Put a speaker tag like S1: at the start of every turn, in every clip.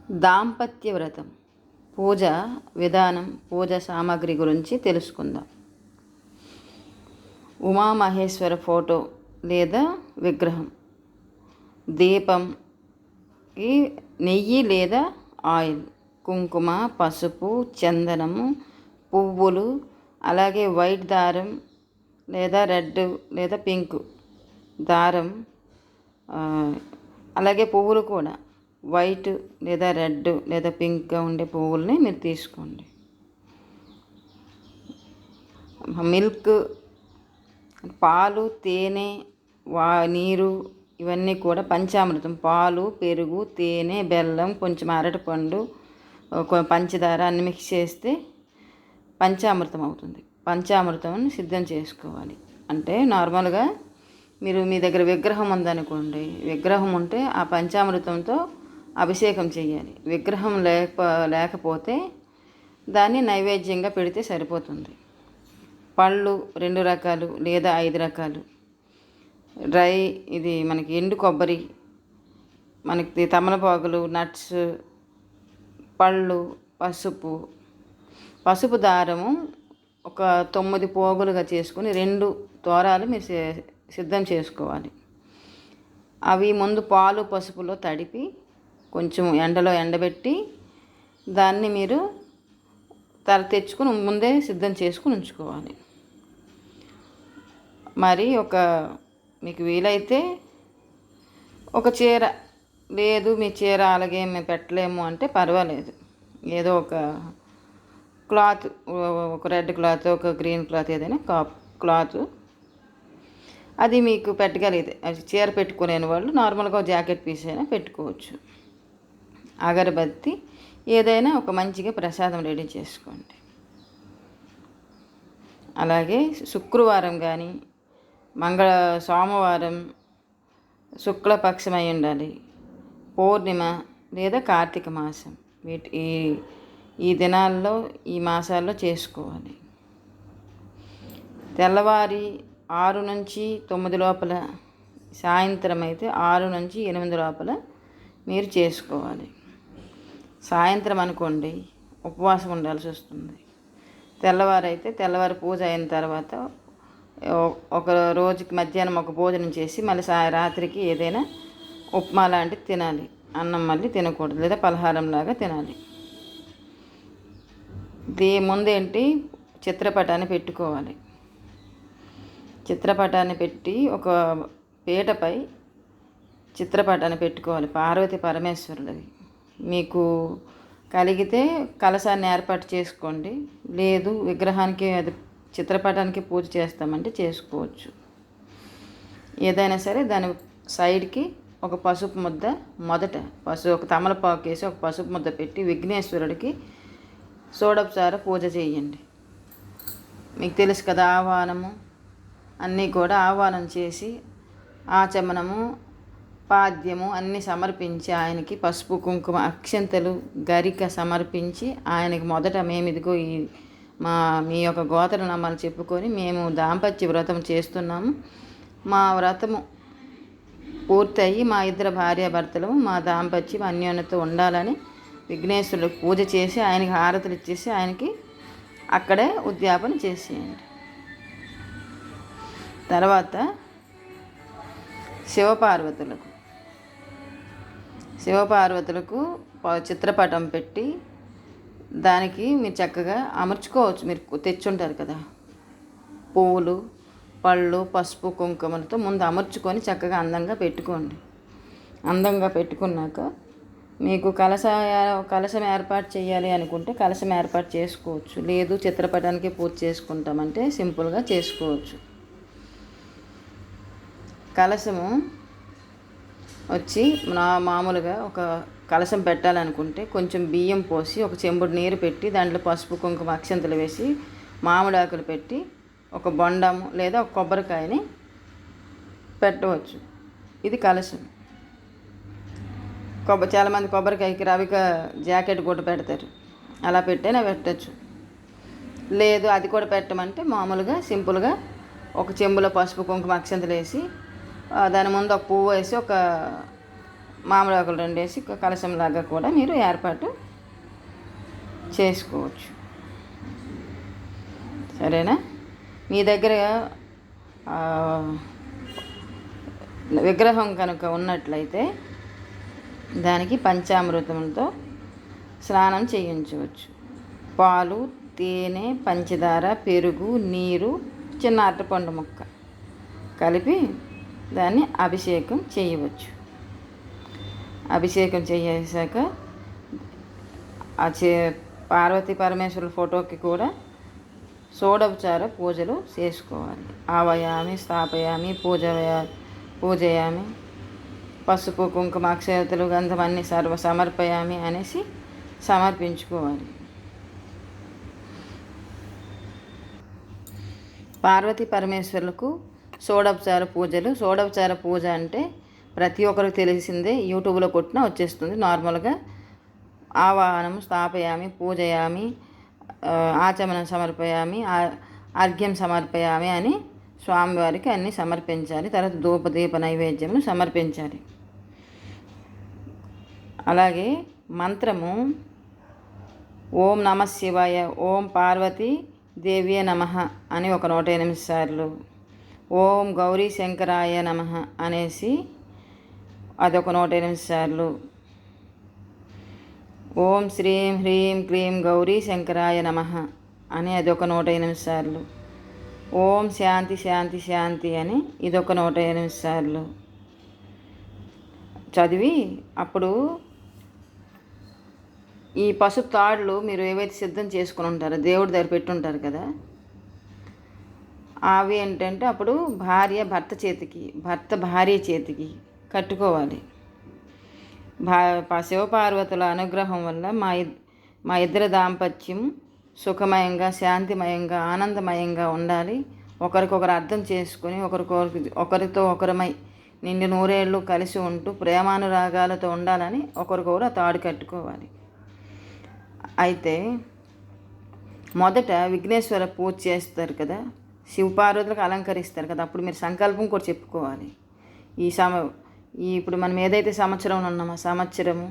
S1: దాంపత్య వ్రతం పూజ విధానం, పూజ సామాగ్రి గురించి తెలుసుకుందాం. ఉమామహేశ్వర ఫోటో లేదా విగ్రహం, దీపం, నెయ్యి లేదా ఆయిల్, కుంకుమ, పసుపు, చందనము, పువ్వులు, అలాగే వైట్ దారం లేదా రెడ్ లేదా పింక్ దారం, అలాగే పువ్వులు కూడా వైట్ లేదా రెడ్ లేదా పింక్గా ఉండే పువ్వుల్ని మీరు తీసుకోండి. మిల్క్, పాలు, తేనె, నీరు, ఇవన్నీ కూడా పంచామృతం. పాలు, పెరుగు, తేనె, బెల్లం, కొంచెం అరటిపండు, పంచదార అన్ని మిక్స్ చేస్తే పంచామృతం అవుతుంది. పంచామృతం సిద్ధం చేసుకోవాలి. అంటే నార్మల్గా మీ దగ్గర విగ్రహం ఉందనుకోండి, విగ్రహం ఉంటే ఆ పంచామృతంతో అభిషేకం చేయాలి. విగ్రహం లేకపోతే దాన్ని నైవేద్యంగా పెడితే సరిపోతుంది. పళ్ళు 2 రకాలు లేదా 5 రకాలు, డ్రై, ఇది మనకి ఎండు కొబ్బరి, మనకి తమలపాకులు, నట్స్, పళ్ళు, పసుపు దారము ఒక 9 పోగులుగా చేసుకుని 2 తోరాలు మీరు సిద్ధం చేసుకోవాలి. అవి ముందు పాలు పసుపులో తడిపి కొంచెం ఎండలో ఎండబెట్టి దాన్ని మీరు తెచ్చుకుని ముందే సిద్ధం చేసుకుని ఉంచుకోవాలి. మరి మీకు వీలైతే ఒక చీర, లేదు మీ చీర అలాగే మేము పెట్టలేము అంటే పర్వాలేదు, ఏదో ఒక క్లాత్, ఒక రెడ్ క్లాత్, ఒక గ్రీన్ క్లాత్, ఏదైనా క్లాత్ అది మీకు పెట్టగలిగితే, అది చీర పెట్టుకునే వాళ్ళు నార్మల్గా జాకెట్ పీస్ అయినా పెట్టుకోవచ్చు. అగరబత్తి, ఏదైనా ఒక మంచిగా ప్రసాదం రెడీ చేసుకోండి. అలాగే శుక్రవారం కానీ సోమవారం శుక్లపక్షం అయి ఉండాలి, పౌర్ణిమ లేదా కార్తీక మాసం, ఈ దినాల్లో, ఈ మాసాల్లో చేసుకోవాలి. తెల్లవారి 6 నుంచి 9 లోపల, సాయంత్రం అయితే 6 నుంచి 8 లోపల మీరు చేసుకోవాలి. సాయంత్రం అనుకోండి ఉపవాసం ఉండాల్సి వస్తుంది. తెల్లవారి పూజ అయిన తర్వాత ఒక రోజుకి మధ్యాహ్నం ఒక భోజనం చేసి మళ్ళీ రాత్రికి ఏదైనా ఉప్మా లాంటిది తినాలి. అన్నం మళ్ళీ తినకూడదు, లేదా పలహారంలాగా తినాలి. ముందేంటి, చిత్రపటాన్ని పెట్టుకోవాలి. చిత్రపటాన్ని పెట్టి ఒక పీటపై చిత్రపటాన్ని పెట్టుకోవాలి. పార్వతి పరమేశ్వరులది. మీకు కలిగితే కలశాన్ని ఏర్పాటు చేసుకోండి, లేదు విగ్రహానికి అది చిత్రపటానికి పూజ చేస్తామంటే చేసుకోవచ్చు. ఏదైనా సరే దాని సైడ్కి ఒక పసుపు ముద్ద, ఒక తమలపాకు వేసి ఒక పసుపు ముద్ద పెట్టి విఘ్నేశ్వరుడికి షోడోపచార పూజ చేయండి. మీకు తెలుసు కదా, ఆహ్వానము అన్నీ కూడా ఆహ్వానం చేసి ఆచమనము, పాద్యము అన్నీ సమర్పించి ఆయనకి పసుపు, కుంకుమ, అక్షంతలు, గరిక సమర్పించి ఆయనకి మొదట మేమిదిగో మీ యొక్క గోత్రనామాలు చెప్పుకొని మేము దాంపత్య వ్రతం చేస్తున్నాము, మా వ్రతము పూర్తయి మా 2 భార్యాభర్తలు మా దాంపత్యం అన్యోన్యత ఉండాలని విఘ్నేశ్వరుడికి పూజ చేసి ఆయనకి హారతులు ఇచ్చేసి ఆయనకి అక్కడే ఉద్యాపన చేసేయండి. తర్వాత శివపార్వతులకు చిత్రపటం పెట్టి దానికి మీరు చక్కగా అమర్చుకోవచ్చు. మీరు తెచ్చుంటారు కదా పువ్వులు, పళ్ళు, పసుపు, కుంకుమలతో ముందు అమర్చుకొని చక్కగా అందంగా పెట్టుకోండి. అందంగా పెట్టుకున్నాక మీకు కలశం ఏర్పాటు చేయాలి అనుకుంటే కలశం ఏర్పాటు చేసుకోవచ్చు, లేదు చిత్రపటానికి పూజ చేసుకుంటామంటే సింపుల్గా చేసుకోవచ్చు. కలశము వచ్చి మామూలుగా ఒక కలశం పెట్టాలనుకుంటే కొంచెం బియ్యం పోసి ఒక చెంబుడు నీరు పెట్టి దాంట్లో పసుపు, కుంకుమ, అక్షంతలు వేసి మామిడాకులు పెట్టి ఒక బొండము లేదా ఒక కొబ్బరికాయని పెట్టవచ్చు. ఇది కలశం. చాలామంది కొబ్బరికాయకి రవిక జాకెట్ కూడా పెడతారు, అలా పెట్టైనా పెట్టచ్చు. లేదు అది కూడా పెట్టమంటే మామూలుగా సింపుల్గా ఒక చెంబులో పసుపు, కుంకుమ, అక్షంతలు వేసి దాని ముందు ఒక పువ్వు వేసి ఒక మామిడి ఆకులు 2 వేసి కలశంలాగా కూడా మీరు ఏర్పాటు చేసుకోవచ్చు. సరేనా? మీ దగ్గర విగ్రహం కనుక ఉన్నట్లయితే దానికి పంచామృతంతో స్నానం చేయించవచ్చు. పాలు, తేనె, పంచదార, పెరుగు, నీరు, చిన్న అరటిపండు ముక్క కలిపి దాన్ని అభిషేకం చేయవచ్చు. అభిషేకం చేసాక ఆ పార్వతీ పరమేశ్వరుల ఫోటోకి కూడా షోడోపచార పూజలు చేసుకోవాలి. ఆవయామి, స్థాపయామి, పూజయామి, పసుపు, కుంకుమ, అక్షతలు, గంధం అన్నీ సమర్పయామి అనేసి సమర్పించుకోవాలి. పార్వతీ పరమేశ్వరులకు షోడోపచార పూజలు. షోడోపచార పూజ అంటే ప్రతి ఒక్కరికి తెలిసిందే, యూట్యూబ్లో కొట్టినా వచ్చేస్తుంది. నార్మల్గా ఆవాహనం, స్థాపయామి, పూజయామి, ఆచమనం సమర్పయామి, అర్ఘ్యం సమర్పయామి అని స్వామివారికి అన్నీ సమర్పించాలి. తర్వాత ధూపదీప నైవేద్యమును సమర్పించాలి. అలాగే మంత్రము ఓం నమః శివాయ, ఓం పార్వతీ దేవ్యే నమః అని ఒక 108 సార్లు, ఓం గౌరీ శంకరాయ నమః అనేసి అదొక 108 సార్లు, ఓం శ్రీం హ్రీం క్లీం గౌరీ శంకరాయ నమః అని అదొక 108 సార్లు, ఓం శాంతి శాంతి శాంతి అని ఇదొక 108 సార్లు చదివి అప్పుడు ఈ పసుపు తాడులు మీరు ఏవైతే సిద్ధం చేసుకుని ఉంటారో దేవుడి దగ్గర పెట్టుంటారు కదా, అవి ఏంటంటే అప్పుడు భర్త చేతికి, భర్త భార్య చేతికి కట్టుకోవాలి. శివపార్వతుల అనుగ్రహం వల్ల మా ఇద్దరి దాంపత్యం సుఖమయంగా, శాంతిమయంగా, ఆనందమయంగా ఉండాలి. ఒకరికొకరు అర్థం చేసుకుని ఒకరితో ఒకరమై నిండు నూరేళ్ళు కలిసి ఉంటూ ప్రేమానురాగాలతో ఉండాలని ఒకరికొకరు ఆ తాడు కట్టుకోవాలి. అయితే మొదట విఘ్నేశ్వర పూజ చేస్తారు కదా, శివపార్వతులకు అలంకరిస్తారు కదా, అప్పుడు మీరు సంకల్పం కూడా చెప్పుకోవాలి. ఇప్పుడు మనం ఏదైతే సంవత్సరంలో ఉన్నామో సంవత్సరము,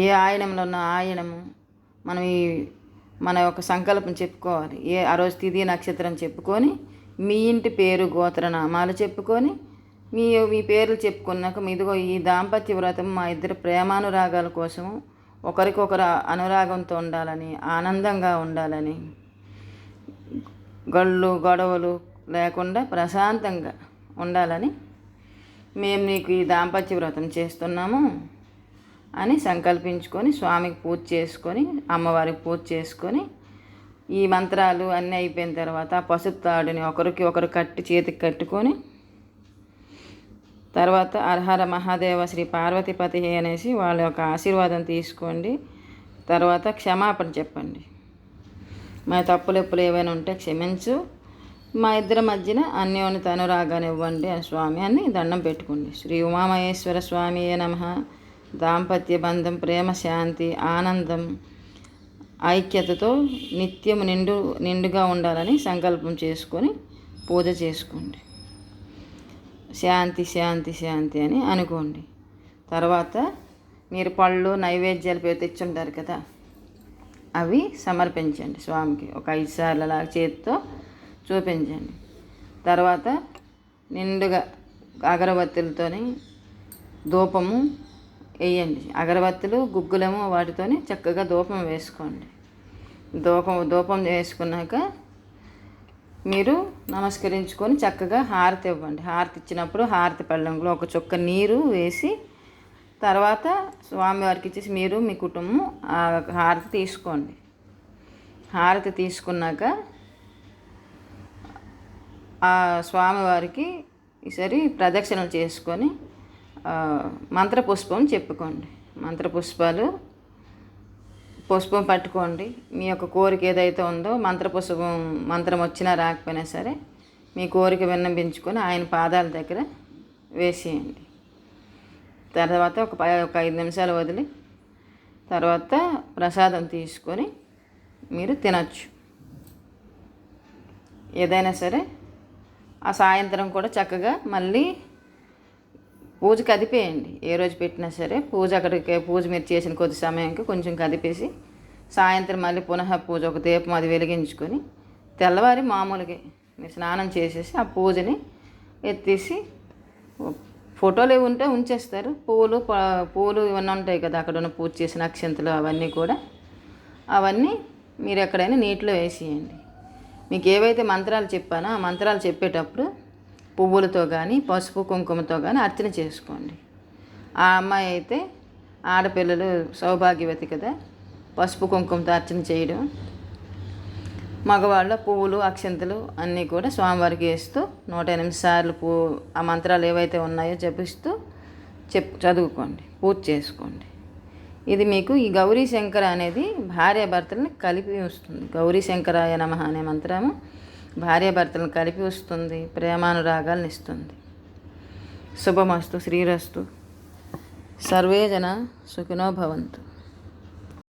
S1: ఏ ఆయనంలో ఉన్న ఆయనము, మనం మన యొక్క సంకల్పం చెప్పుకోవాలి. ఆ రోజు తిథి నక్షత్రం చెప్పుకొని మీ ఇంటి పేరు గోత్రనామాలు చెప్పుకొని మీ పేర్లు చెప్పుకున్నాక మీదిగో ఈ దాంపత్య వ్రతం మా ఇద్దరు ప్రేమానురాగాల కోసము ఒకరికొకరు అనురాగంతో ఉండాలని, ఆనందంగా ఉండాలని, గొడవలు లేకుండా ప్రశాంతంగా ఉండాలని మేము నీకు ఈ దాంపత్య వ్రతం చేస్తున్నాము అని సంకల్పించుకొని స్వామికి పూజ చేసుకొని, అమ్మవారికి పూజ చేసుకొని, ఈ మంత్రాలు అన్నీ అయిపోయిన తర్వాత పసుపు తాడుని ఒకరికి ఒకరు చేతికి కట్టుకొని తర్వాత హరహర మహాదేవ శ్రీ పార్వతీపతి అనేసి వాళ్ళ యొక్క ఆశీర్వాదం తీసుకోండి. తర్వాత క్షమాపణ చెప్పండి. మా తప్పులు ఎప్పులు ఏవైనా ఉంటే క్షమించు, మా ఇద్దరి మధ్యన అన్యోన్యత అనురాగాన్ని ఇవ్వండి అని స్వామి అని దండం పెట్టుకోండి. శ్రీ ఉమామహేశ్వర స్వామియే నమః. దాంపత్య బంధం, ప్రేమ, శాంతి, ఆనందం, ఐక్యతతో నిత్యం నిండుగా ఉండాలని సంకల్పం చేసుకొని పూజ చేసుకోండి. శాంతి శాంతి శాంతి అని అనుకోండి. తర్వాత మీరు పళ్ళు నైవేద్యాలు తెచ్చుంటారు కదా, అవి సమర్పించండి స్వామికి. ఒక 5 సార్లు అలా చేతితో చూపించండి. తర్వాత నిండుగా అగరబత్తులతోని ధూపము వేయండి. అగరబత్తులు, గుగ్గులము వాటితోని చక్కగా ధూపం వేసుకోండి. ధూపం వేసుకున్నాక మీరు నమస్కరించుకొని చక్కగా హారతి ఇవ్వండి. హారతి ఇచ్చినప్పుడు హారతి పళ్ళెంలో ఒక చుక్క నీరు వేసి తర్వాత స్వామివారికి ఇచ్చేసి మీరు మీ కుటుంబం ఆ హారతి తీసుకోండి. హారతి తీసుకున్నాక ఆ స్వామివారికి ఈసారి ప్రదక్షిణలు చేసుకొని మంత్రపుష్పం చెప్పుకోండి. పుష్పం పట్టుకోండి. మీ యొక్క కోరిక ఏదైతే ఉందో మంత్రం వచ్చినా రాకపోయినా సరే మీ కోరిక విన్నపించుకొని ఆయన పాదాల దగ్గర వేసేయండి. తర్వాత ఒక 5 నిమిషాలు వదిలి తర్వాత ప్రసాదం తీసుకొని మీరు తినచ్చు. ఏదైనా సరే ఆ సాయంత్రం కూడా చక్కగా మళ్ళీ పూజ కదిపేయండి. ఏ రోజు పెట్టినా సరే పూజ మీరు చేసిన కొద్ది సమయానికి కొంచెం కదిపేసి సాయంత్రం మళ్ళీ పునః పూజ ఒక దీపం అది వెలిగించుకొని తెల్లవారి మామూలుగా మీరు స్నానం చేసేసి ఆ పూజని ఎత్తేసి ఫోటోలు ఏవి ఉంటే ఉంచేస్తారు. పూలు ఇవన్నీ ఉంటాయి కదా, అక్కడ ఉన్న పూజ చేసిన అక్షంతలు అవన్నీ మీరు ఎక్కడైనా నీటిలో వేసేయండి. మీకు ఏవైతే మంత్రాలు చెప్పానో ఆ మంత్రాలు చెప్పేటప్పుడు పువ్వులతో కానీ పసుపు కుంకుమతో కానీ అర్చన చేసుకోండి. ఆ అమ్మాయి అయితే ఆడపిల్లలు సౌభాగ్యవతి కదా, పసుపు కుంకుమతో అర్చన చేయడం, మగవాళ్ళ పువ్వులు అక్షంతలు అన్నీ కూడా స్వామివారికి వేస్తూ 108 సార్లు ఆ మంత్రాలు ఏవైతే ఉన్నాయో జపిస్తూ చదువుకోండి, పూజ చేసుకోండి. ఇది మీకు ఈ గౌరీ శంకర అనేది భార్యాభర్తలను కలిపి వస్తుంది. గౌరీ శంకరాయ నమః అనే మంత్రము భార్యాభర్తలను కలిపి వస్తుంది, ప్రేమానురాగాలను ఇస్తుంది. శుభమస్తు, శ్రీరస్తు, సర్వే జన సుఖినో భవంతు.